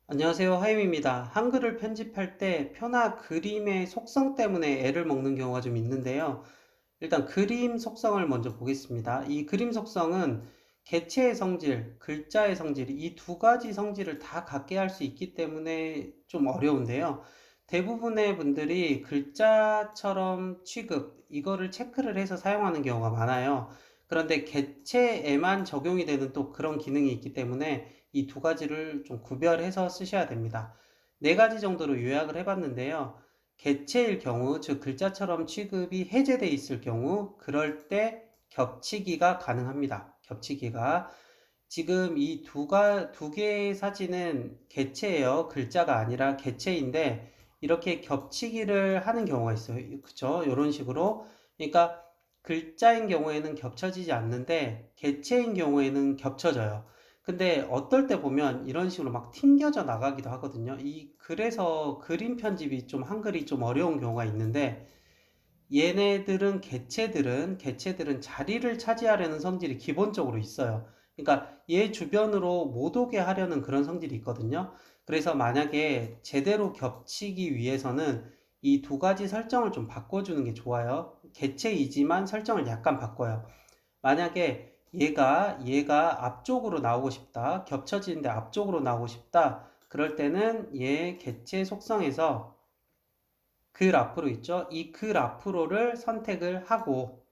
안녕하세요. 하임입니다. 한글을 편집할 때 표나 그림의 속성 때문에 애를 먹는 경우가 좀 있는데요. 일단 그림 속성을 먼저 보겠습니다. 이 그림 속성은 개체의 성질, 글자의 성질, 이 두 가지 성질을 다 갖게 할 수 있기 때문에 좀 어려운데요. 대부분의 분들이 글자처럼 취급, 이거를 체크를 해서 사용하는 경우가 많아요. 그런데 개체에만 적용이 되는 또 그런 기능이 있기 때문에 이 두 가지를 좀 구별해서 쓰셔야 됩니다. 네 가지 정도로 요약을 해봤는데요. 개체일 경우, 즉 글자처럼 취급이 해제되어 있을 경우, 그럴 때 겹치기가 가능합니다. 겹치기가. 지금 이 두 개의 사진은 개체예요. 글자가 아니라 개체인데, 이렇게 겹치기를 하는 경우가 있어요. 그쵸? 이런 식으로. 그러니까 글자인 경우에는 겹쳐지지 않는데, 개체인 경우에는 겹쳐져요. 근데 어떨 때 보면 이런 식으로 막 튕겨져 나가기도 하거든요. 그래서 그림 편집이 좀 한글이 좀 어려운 경우가 있는데, 개체들은 자리를 차지하려는 성질이 기본적으로 있어요. 그러니까 얘 주변으로 못 오게 하려는 그런 성질이 있거든요. 그래서 만약에 제대로 겹치기 위해서는 이 두 가지 설정을 좀 바꿔주는 게 좋아요. 개체이지만 설정을 약간 바꿔요. 만약에 얘가 앞쪽으로 나오고 싶다. 겹쳐지는데 앞쪽으로 나오고 싶다. 그럴 때는 얘 개체 속성에서 글 앞으로 있죠. 이 글 앞으로를 선택을 하고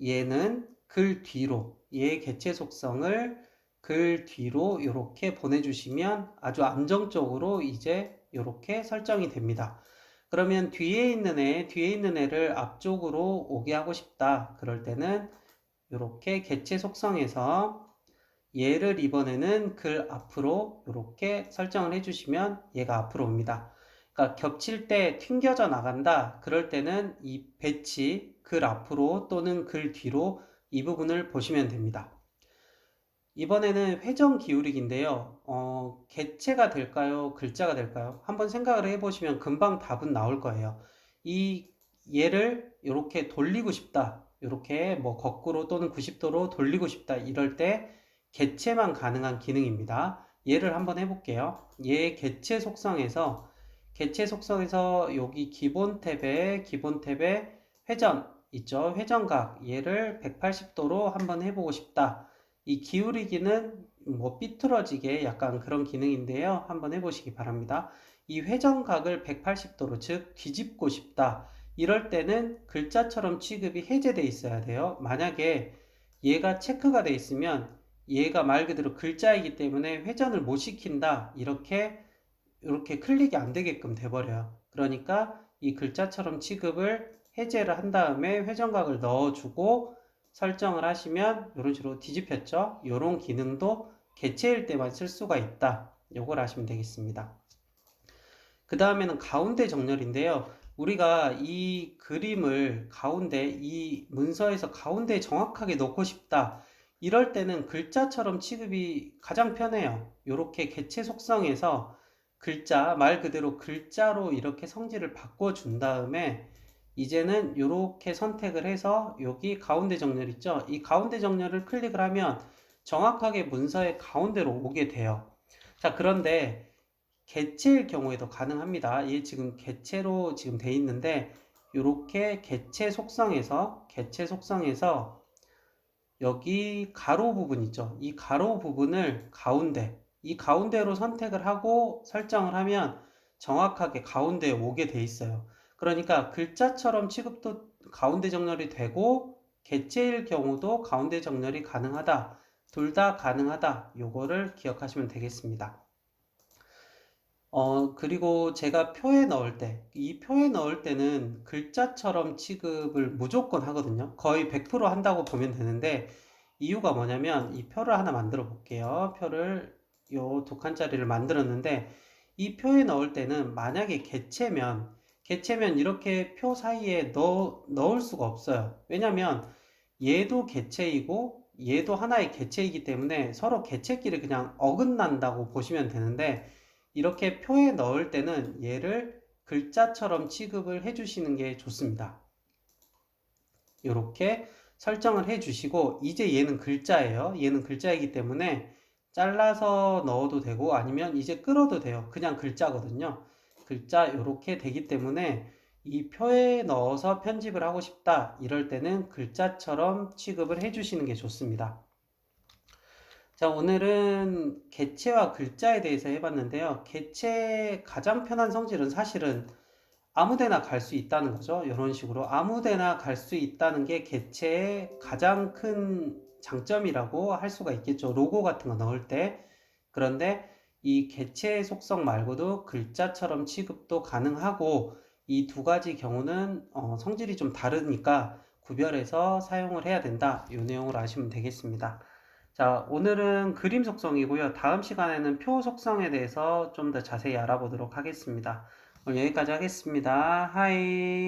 얘는 글 뒤로 얘 개체 속성을 글 뒤로 이렇게 보내주시면 아주 안정적으로 이제 이렇게 설정이 됩니다. 그러면 뒤에 있는 애를 앞쪽으로 오게 하고 싶다. 그럴 때는 이렇게 개체 속성에서 얘를 이번에는 글 앞으로 이렇게 설정을 해주시면 얘가 앞으로 옵니다. 그러니까 겹칠 때 튕겨져 나간다. 그럴 때는 이 배치 글 앞으로 또는 글 뒤로 이 부분을 보시면 됩니다. 이번에는 회전 기울이기인데요. 개체가 될까요? 글자가 될까요? 한번 생각을 해보시면 금방 답은 나올 거예요. 이 얘를 이렇게 돌리고 싶다. 이렇게 뭐 거꾸로 또는 90도로 돌리고 싶다. 이럴 때 개체만 가능한 기능입니다. 얘를 한번 해볼게요. 얘 개체 속성에서 여기 기본 탭에 회전 있죠? 회전각 얘를 180도로 한번 해보고 싶다. 이 기울이기는 뭐 삐뚤어지게 약간 그런 기능인데요. 한번 해보시기 바랍니다. 이 회전각을 180도로 즉 뒤집고 싶다. 이럴 때는 글자처럼 취급이 해제되어 있어야 돼요. 만약에 얘가 체크가 되어 있으면 얘가 말 그대로 글자이기 때문에 회전을 못 시킨다. 이렇게 클릭이 안 되게끔 돼버려요. 그러니까 이 글자처럼 취급을 해제를 한 다음에 회전각을 넣어주고 설정을 하시면 이런 식으로 뒤집혔죠. 이런 기능도 개체일 때만 쓸 수가 있다. 요걸 아시면 되겠습니다. 그 다음에는 가운데 정렬인데요. 우리가 이 그림을 가운데 이 문서에서 가운데에 정확하게 넣고 싶다. 이럴 때는 글자처럼 취급이 가장 편해요. 이렇게 개체 속성에서 말 그대로 글자로 이렇게 성질을 바꿔준 다음에 이제는 이렇게 선택을 해서 여기 가운데 정렬 있죠? 이 가운데 정렬을 클릭을 하면 정확하게 문서의 가운데로 오게 돼요. 자, 그런데 개체일 경우에도 가능합니다. 얘 지금 개체로 지금 돼 있는데 이렇게 개체 속성에서 여기 가로 부분 있죠. 이 가로 부분을 이 가운데로 선택을 하고 설정을 하면 정확하게 가운데에 오게 돼 있어요. 그러니까 글자처럼 취급도 가운데 정렬이 되고 개체일 경우도 가운데 정렬이 가능하다. 둘 다 가능하다. 요거를 기억하시면 되겠습니다. 그리고 제가 이 표에 넣을 때는 글자처럼 취급을 무조건 하거든요. 거의 100% 한다고 보면 되는데, 이유가 뭐냐면, 이 표를 하나 만들어 볼게요. 요 두 칸짜리를 만들었는데, 이 표에 넣을 때는 만약에 개체면 이렇게 표 사이에 넣을 수가 없어요. 왜냐면, 얘도 개체이고, 얘도 하나의 개체이기 때문에 서로 개체끼리 그냥 어긋난다고 보시면 되는데, 이렇게 표에 넣을 때는 얘를 글자처럼 취급을 해주시는 게 좋습니다. 이렇게 설정을 해주시고 이제 얘는 글자예요. 얘는 글자이기 때문에 잘라서 넣어도 되고 아니면 이제 끌어도 돼요. 그냥 글자거든요. 글자 이렇게 되기 때문에 이 표에 넣어서 편집을 하고 싶다. 이럴 때는 글자처럼 취급을 해주시는 게 좋습니다. 자, 오늘은 개체와 글자에 대해서 해봤는데요. 개체 가장 편한 성질은 사실은 아무데나 갈 수 있다는 거죠. 이런 식으로 아무데나 갈 수 있다는 게 개체의 가장 큰 장점이라고 할 수가 있겠죠. 로고 같은 거 넣을 때. 그런데 이 개체의 속성 말고도 글자처럼 취급도 가능하고 이 두 가지 경우는 성질이 좀 다르니까 구별해서 사용을 해야 된다. 이 내용을 아시면 되겠습니다. 자, 오늘은 그림 속성이고요. 다음 시간에는 표 속성에 대해서 좀 더 자세히 알아보도록 하겠습니다. 오늘 여기까지 하겠습니다. 하이.